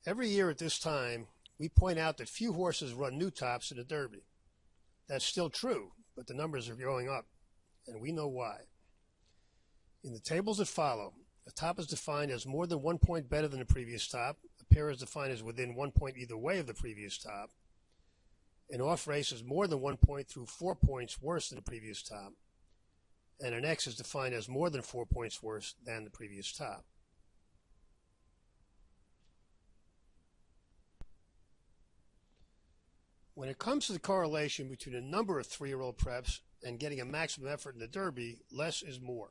Every year at this time, we point out that few horses run new tops in the Derby. That's still true, but the numbers are going up, and we know why. In the tables that follow, a top is defined as more than 1 point better than the previous top, a pair is defined as within 1 point either way of the previous top, an off race is more than 1 point through 4 points worse than the previous top, and an X is defined as more than 4 points worse than the previous top. When it comes to the correlation between the number of 3-year-old preps and getting a maximum effort in the Derby, less is more.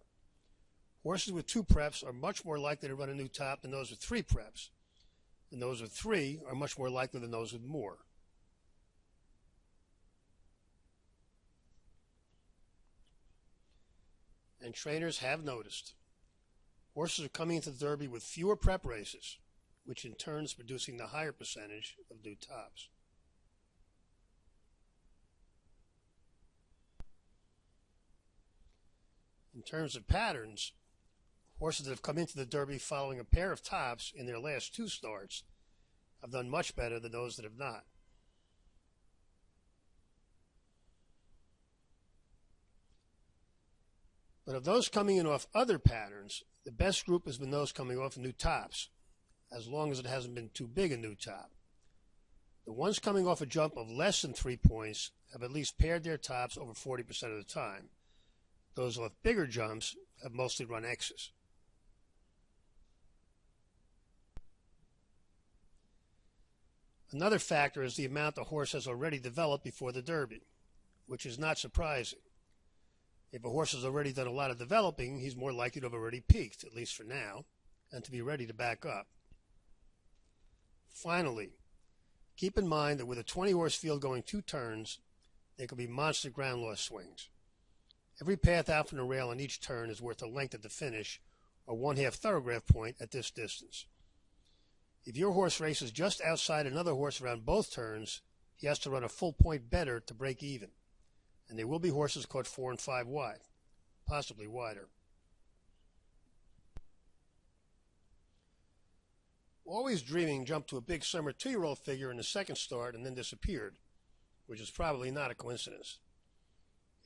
Horses with 2 preps are much more likely to run a new top than those with 3 preps, and those with 3 are much more likely than those with more. And trainers have noticed. Horses are coming into the Derby with fewer prep races, which in turn is producing the higher percentage of new tops. In terms of patterns, horses that have come into the Derby following a pair of tops in their last 2 starts have done much better than those that have not. But of those coming in off other patterns, the best group has been those coming off new tops, as long as it hasn't been too big a new top. The ones coming off a jump of less than 3 points have at least paired their tops over 40% of the time. Those off bigger jumps have mostly run X's. Another factor is the amount the horse has already developed before the Derby, which is not surprising. If a horse has already done a lot of developing, he's more likely to have already peaked, at least for now, and to be ready to back up. Finally, keep in mind that with a 20-horse field going 2 turns, there could be monster ground loss swings. Every path out from the rail on each turn is worth a length at the finish, or 1/2 Thoro-Graph point at this distance. If your horse races just outside another horse around both turns, he has to run a full point better to break even. And there will be horses caught 4 and 5 wide, possibly wider. Always Dreaming jumped to a big summer 2-year-old figure in the second start and then disappeared, which is probably not a coincidence.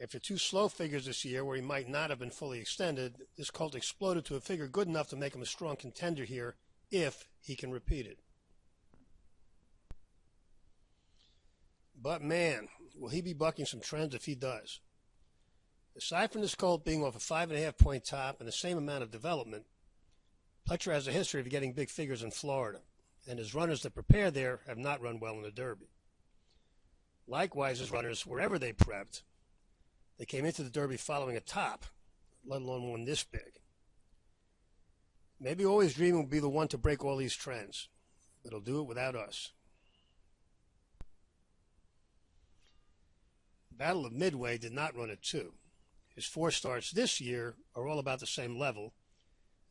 After 2 slow figures this year where he might not have been fully extended, this colt exploded to a figure good enough to make him a strong contender here if he can repeat it. But man, will he be bucking some trends if he does. Aside from this colt being off a 5.5 point top and the same amount of development, Pletcher has a history of getting big figures in Florida, and his runners that prepare there have not run well in the Derby. Likewise, his runners, wherever they prepped, they came into the Derby following a top, let alone one this big. Maybe Always Dreaming will be the one to break all these trends, but he'll do it without us. Battle of Midway did not run at 2. His 4 starts this year are all about the same level,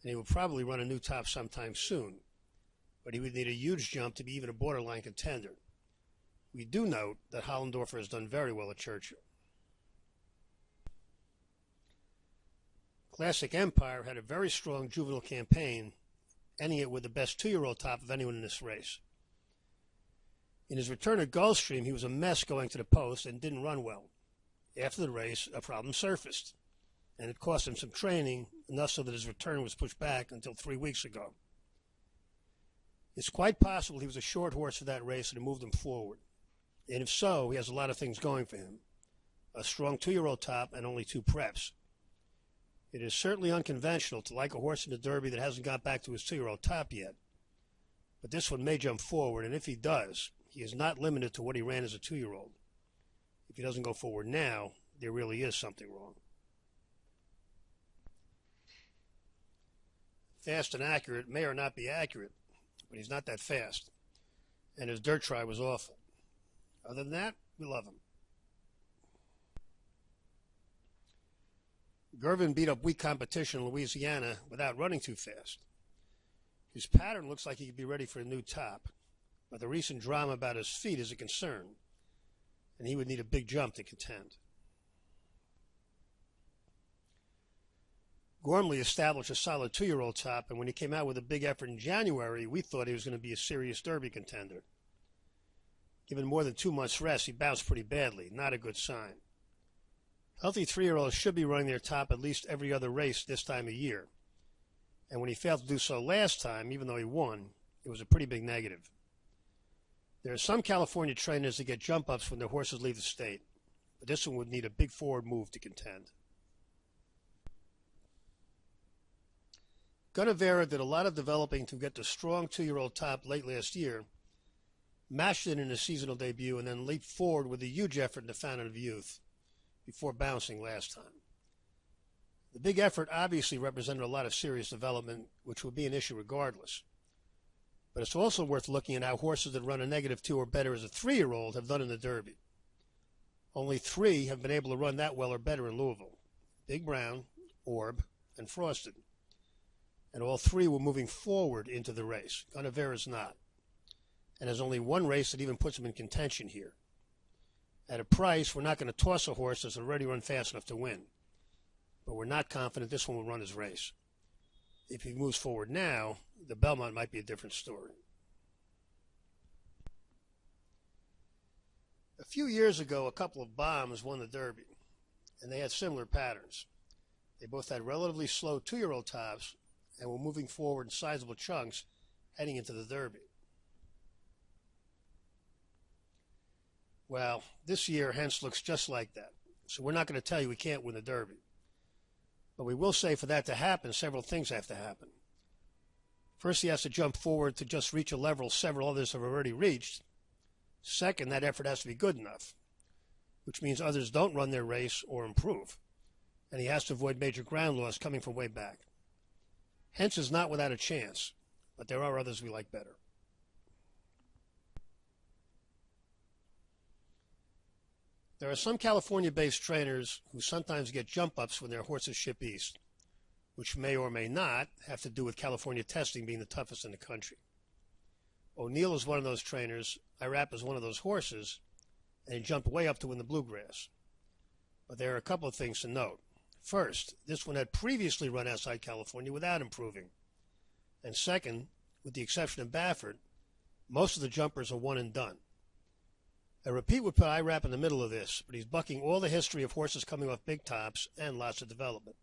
and he will probably run a new top sometime soon, but he would need a huge jump to be even a borderline contender. We do note that Hollendorfer has done very well at Churchill. Classic Empire had a very strong juvenile campaign, ending it with the best 2-year-old top of anyone in this race. In his return at Gulfstream, he was a mess going to the post and didn't run well. After the race, a problem surfaced, and it cost him some training, enough so that his return was pushed back until 3 weeks ago. It's quite possible he was a short horse for that race and it moved him forward. And if so, he has a lot of things going for him. A strong 2-year-old top and only 2 preps. It is certainly unconventional to like a horse in the Derby that hasn't got back to his 2-year-old top yet. But this one may jump forward, and if he does, he is not limited to what he ran as a 2-year-old. If he doesn't go forward now, there really is something wrong. Fast and accurate may or not be accurate, but he's not that fast. And his dirt try was awful. Other than that, we love him. Gervin beat up weak competition in Louisiana without running too fast. His pattern looks like he could be ready for a new top, but the recent drama about his feet is a concern, and he would need a big jump to contend. Gormley established a solid 2-year-old top, and when he came out with a big effort in January, we thought he was going to be a serious Derby contender. Given more than 2 months rest, he bounced pretty badly. Not a good sign. Healthy 3-year-olds should be running their top at least every other race this time of year. And when he failed to do so last time, even though he won, it was a pretty big negative. There are some California trainers that get jump ups when their horses leave the state, but this one would need a big forward move to contend. Contender did a lot of developing to get the strong 2-year-old top late last year, matched it in his seasonal debut, and then leaped forward with a huge effort in the Fountain of Youth before bouncing last time. The big effort obviously represented a lot of serious development, which would be an issue regardless. But it's also worth looking at how horses that run a -2 or better as a 3-year-old have done in the Derby. Only 3 have been able to run that well or better in Louisville: Big Brown, Orb, and Frosted. And all 3 were moving forward into the race. Contender is not. And there's only one race that even puts him in contention here. At a price, we're not going to toss a horse that's already run fast enough to win. But we're not confident this one will run his race. If he moves forward now, the Belmont might be a different story. A few years ago, a couple of bombs won the Derby, and they had similar patterns. They both had relatively slow 2-year-old tops and were moving forward in sizable chunks heading into the Derby. Well, this year, Hence looks just like that, so we're not going to tell you we can't win the Derby. But we will say for that to happen, several things have to happen. First, he has to jump forward to just reach a level several others have already reached. Second, that effort has to be good enough, which means others don't run their race or improve, and he has to avoid major ground loss coming from way back. Hence is not without a chance, but there are others we like better. There are some California-based trainers who sometimes get jump-ups when their horses ship east, which may or may not have to do with California testing being the toughest in the country. O'Neill is one of those trainers, Irap is one of those horses, and he jumped way up to win the Bluegrass. But there are a couple of things to note. First, this one had previously run outside California without improving. And second, with the exception of Baffert, most of the jumpers are one and done. A repeat would put Irap in the middle of this, but he's bucking all the history of horses coming off big tops and lots of development.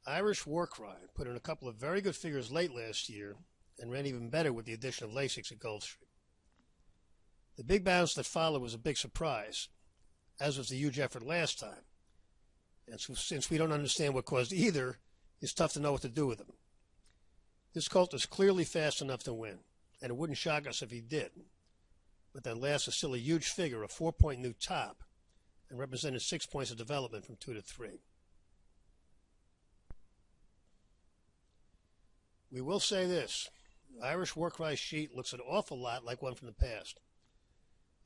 Irish Warcry put in a couple of very good figures late last year and ran even better with the addition of Lasix at Gulfstream. The big bounce that followed was a big surprise, as was the huge effort last time. And so, since we don't understand what caused either, it's tough to know what to do with him. This colt is clearly fast enough to win, and it wouldn't shock us if he did. But that last is still a huge figure, a 4-point new top, and represented 6 points of development from 2 to 3. We will say this: Irish Warcry's sheet looks an awful lot like one from the past.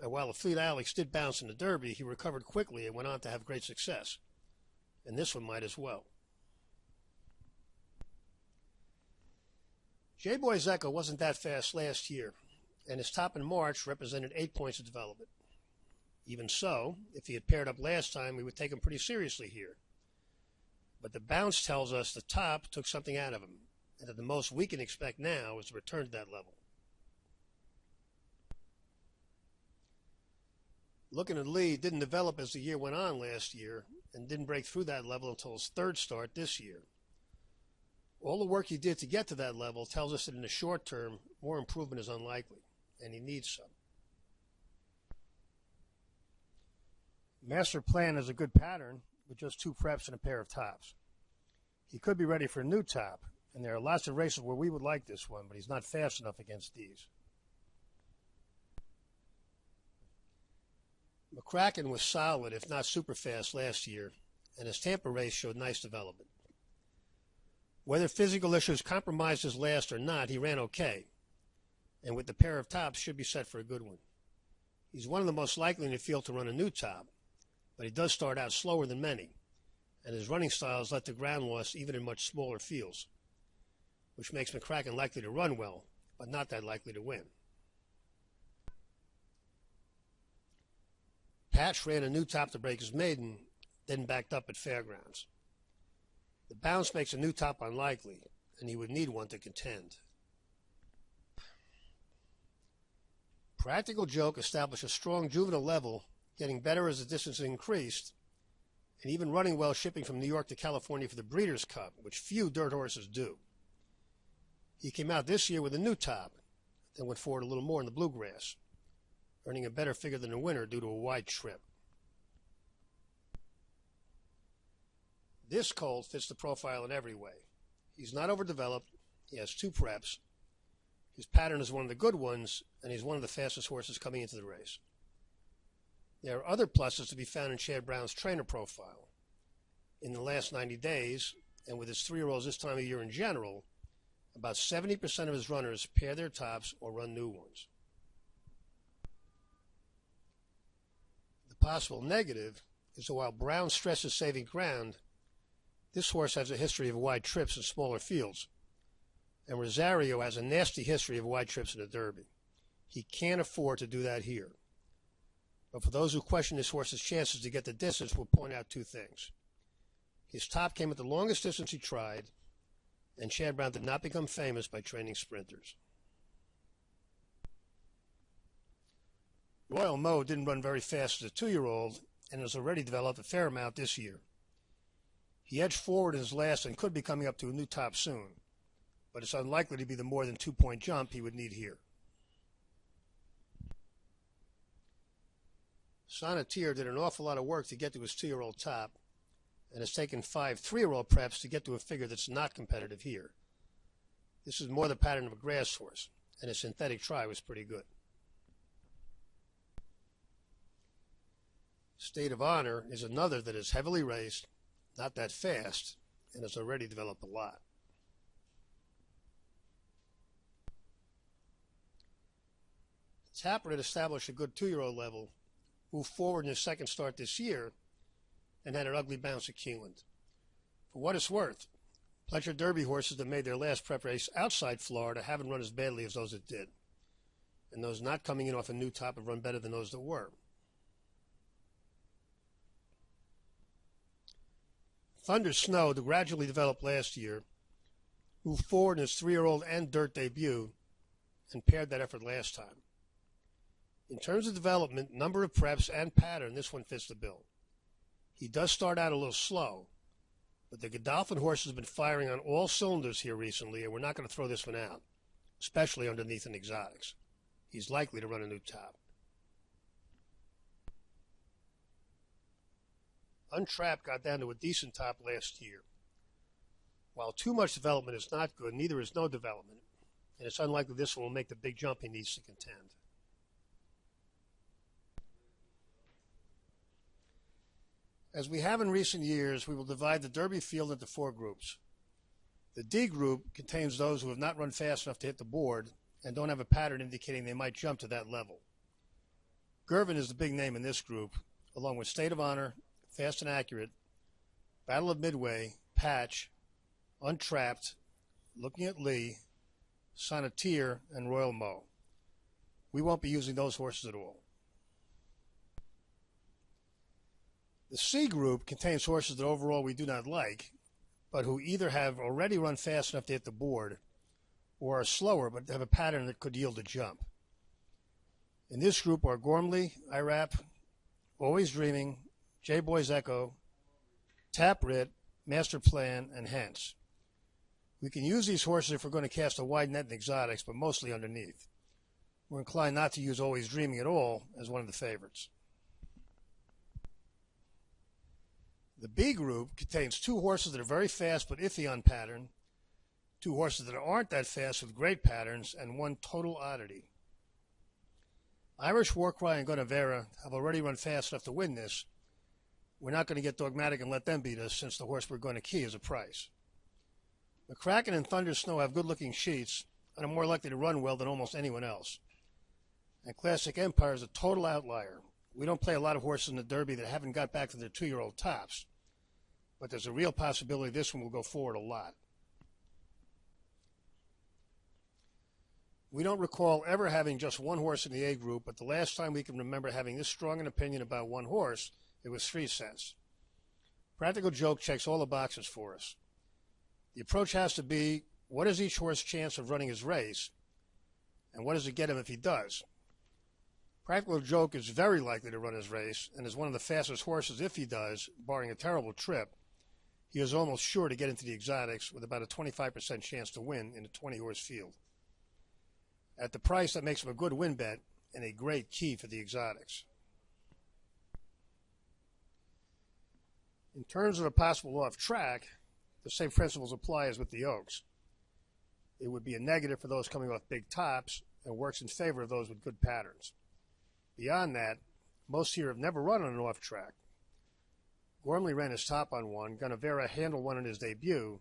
And while the Fleet Alex did bounce in the Derby, he recovered quickly and went on to have great success. And this one might as well. J-Boy Zecco wasn't that fast last year, and his top in March represented 8 points of development. Even so, if he had paired up last time, we would take him pretty seriously here. But the bounce tells us the top took something out of him, and that the most we can expect now is a return to that level. Looking at Lee, didn't develop as the year went on last year, and didn't break through that level until his third start this year. All the work he did to get to that level tells us that in the short term, more improvement is unlikely, and he needs some. Master Plan is a good pattern with just 2 preps and a pair of tops. He could be ready for a new top, and there are lots of races where we would like this one, but he's not fast enough against these. McCracken was solid, if not super fast, last year, and his Tampa race showed nice development. Whether physical issues compromised his last or not, he ran okay, and with the pair of tops should be set for a good one. He's one of the most likely in the field to run a new top, but he does start out slower than many, and his running styles let the ground loss even in much smaller fields, which makes McCracken likely to run well, but not that likely to win. Patch ran a new top to break his maiden, then backed up at fairgrounds. The bounce makes a new top unlikely, and he would need one to contend. Practical Joke established a strong juvenile level, getting better as the distance increased, and even running well shipping from New York to California for the Breeders' Cup, which few dirt horses do. He came out this year with a new top, then went forward a little more in the Bluegrass, earning a better figure than the winner due to a wide trip. This colt fits the profile in every way. He's not overdeveloped, he has 2 preps, his pattern is one of the good ones, and he's one of the fastest horses coming into the race. There are other pluses to be found in Chad Brown's trainer profile. In the last 90 days, and with his 3-year-olds this time of year in general, about 70% of his runners pair their tops or run new ones. The possible negative is that while Brown stresses saving ground, this horse has a history of wide trips in smaller fields, and Rosario has a nasty history of wide trips in the Derby. He can't afford to do that here. But for those who question this horse's chances to get the distance, we'll point out 2 things. His top came at the longest distance he tried, and Chad Brown did not become famous by training sprinters. Royal Mo didn't run very fast as a 2-year-old and has already developed a fair amount this year. He edged forward in his last and could be coming up to a new top soon, but it's unlikely to be the more than 2-point jump he would need here. Sonneteer did an awful lot of work to get to his 2-year-old top, and has taken 5 3-year-old preps to get to a figure that's not competitive here. This is more the pattern of a grass horse, and his synthetic try was pretty good. State of Honor is another that is heavily raced, not that fast, and has already developed a lot. Tapper had established a good 2-year-old level, moved forward in his second start this year, and had an ugly bounce at Keeneland. For what it's worth, Pletcher Derby horses that made their last prep race outside Florida haven't run as badly as those that did, and those not coming in off a new top have run better than those that were. Thunder Snow, that gradually developed last year, moved forward in his 3-year-old and dirt debut, and paired that effort last time. In terms of development, number of preps, and pattern, this one fits the bill. He does start out a little slow, but the Godolphin horse has been firing on all cylinders here recently, and we're not going to throw this one out, especially underneath in exotics. He's likely to run a new top. Untrapped got down to a decent top last year. While too much development is not good, neither is no development, and it's unlikely this one will make the big jump he needs to contend. As we have in recent years, we will divide the Derby field into 4 groups. The D group contains those who have not run fast enough to hit the board and don't have a pattern indicating they might jump to that level. Gervin is the big name in this group, along with State of Honor, Fast and Accurate, Battle of Midway, Patch, Untrapped, Looking at Lee, Sonneteer, and Royal Mo. We won't be using those horses at all. The C group contains horses that overall we do not like, but who either have already run fast enough to hit the board or are slower but have a pattern that could yield a jump. In this group are Gormley, IRAP, Always Dreaming, J-Boy's Echo, Taprit, Master Plan, and Hence. We can use these horses if we're going to cast a wide net in exotics, but mostly underneath. We're inclined not to use Always Dreaming at all as one of the favorites. The B group contains 2 horses that are very fast but iffy on pattern, 2 horses that aren't that fast with great patterns, and 1 total oddity. Irish Warcry and Guinevere have already run fast enough to win this. We're not going to get dogmatic and let them beat us, since the horse we're going to key is a price. McCracken and Thunder Snow have good-looking sheets and are more likely to run well than almost anyone else. And Classic Empire is a total outlier. We don't play a lot of horses in the Derby that haven't got back to their 2-year-old tops, but there's a real possibility this one will go forward a lot. We don't recall ever having just 1 horse in the A group, but the last time we can remember having this strong an opinion about 1 horse, it was 3 cents. Practical Joke checks all the boxes for us. The approach has to be, what is each horse's chance of running his race, and what does it get him if he does? Practical Joke is very likely to run his race, and is one of the fastest horses if he does, barring a terrible trip. He is almost sure to get into the exotics with about a 25% chance to win in a 20-horse field. At the price, that makes him a good win bet and a great key for the exotics. In terms of a possible off-track, the same principles apply as with the Oaks. It would be a negative for those coming off big tops and works in favor of those with good patterns. Beyond that, most here have never run on an off-track. Gormley ran his top on one, Gunnevera handled one in his debut,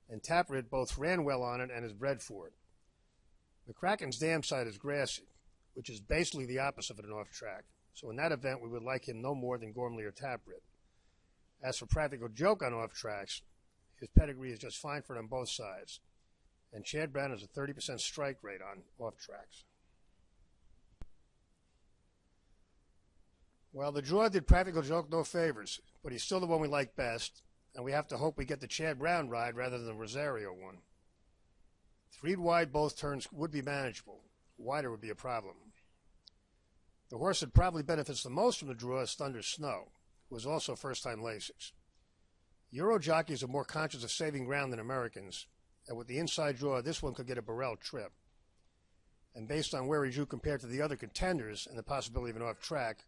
and Taprit both ran well on it and is bred for it. McCracken's dam side is grassy, which is basically the opposite of an off-track, so in that event we would like him no more than Gormley or Taprit. As for Practical Joke on off-tracks, his pedigree is just fine for it on both sides, and Chad Brown has a 30% strike rate on off-tracks. Well, the draw did Practical Joke no favors, but he's still the one we like best, and we have to hope we get the Chad Brown ride rather than the Rosario one. 3 wide both turns would be manageable. Wider would be a problem. The horse that probably benefits the most from the draw is Thunder Snow, who is also first-time Lasix. Euro jockeys are more conscious of saving ground than Americans, and with the inside draw, this one could get a Burrell trip. And based on where he drew compared to the other contenders and the possibility of an off-track,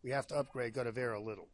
we have to upgrade Gunnevera a little.